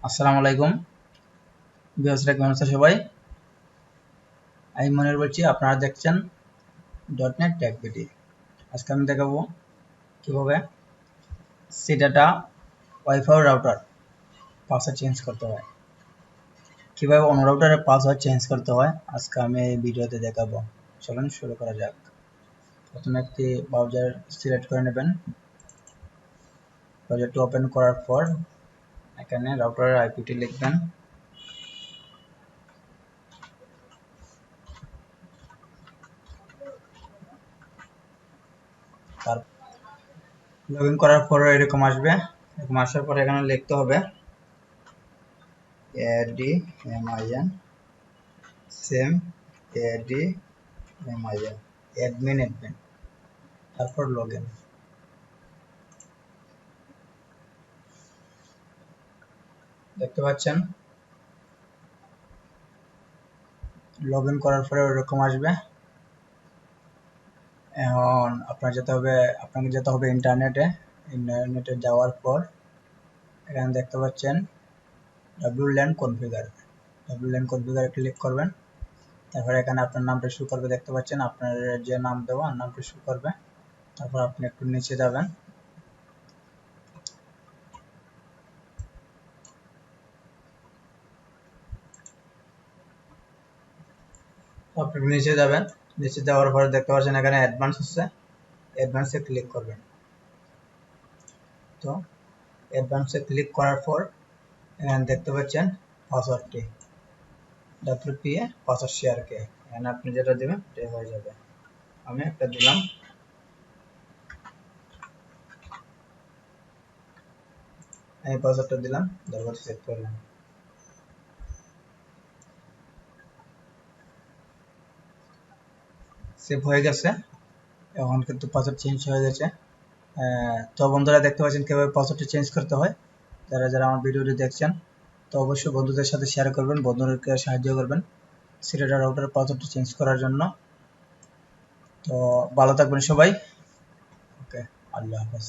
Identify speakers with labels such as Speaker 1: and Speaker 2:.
Speaker 1: আসসালামু আলাইকুম ভিউয়ার্সরা, কেমন আছেন সবাই? আমি মনির বলছি, আপনারা দেখছেন .NET টেক বিডি। আজকে আমি দেখাবো কিভাবে CData wifi router password change করতে হয়, কিভাবে অন্য রাউটারের পাসওয়ার্ড চেঞ্জ করতে হয় আজকে আমি এই ভিডিওতে দেখাবো। চলুন শুরু করা যাক। প্রথমে একটি ব্রাউজার সিলেক্ট করে নেবেন। ব্রাউজারটি ওপেন করার পর এখানে রাউটারের আইপিটি লিখবেন। তারপর লগইন করার পর এরকম আসবে। এরকম আসার পর এখানে লিখতে হবে admin সেম admin তারপর লগইন। দেখতে পাচ্ছেন লগইন করার পরে এরকম আসবে। এখন আপনাকে যেতে হবে ইন্টারনেটে যাওয়ার পর এখানে দেখতে পাচ্ছেন WLAN কনফিগার ক্লিক করবেন। তারপরে এখানে আপনার নামটা শো করবে, দেখতে পাচ্ছেন আপনার যে নাম দেওয়া নামটা শো করবে। তারপর আপনি একটু নিচে যাবেন। আপনি নিচে যাবেন, নিচে যাওয়ার পরে দেখতে পাচ্ছেন এখানে অ্যাডভান্স আছে, অ্যাডভান্সে ক্লিক করবেন। তো অ্যাডভান্সে ক্লিক করার পর এখানে দেখতে পাচ্ছেন পাসওয়ার্ডটি WPA পাসওয়ার্ড শেয়ার কে, এখানে আপনি যেটা দেবেন সেটাই হয়ে যাবে। আমি একটা দিলাম, আমি পাসওয়ার্ডটা দিলাম, তারপর সেভ করলাম। সেভ হয়ে গেছে, এখন কিন্তু পাসওয়ার্ড চেঞ্জ হয়ে গেছে। তো বন্ধুরা, দেখতে পাচ্ছেন কিভাবে পাসওয়ার্ডটা চেঞ্জ করতে হয়। যারা যারা আমার ভিডিওটি দেখছেন তো অবশ্যই বন্ধুদের সাথে শেয়ার করবেন, বন্ধুদেরকে সাহায্য করবেন CData রাউটারের পাসওয়ার্ডটা চেঞ্জ করার জন্য। তো ভালো থাকবেন সবাই। ওকে, আল্লাহ হাফেজ।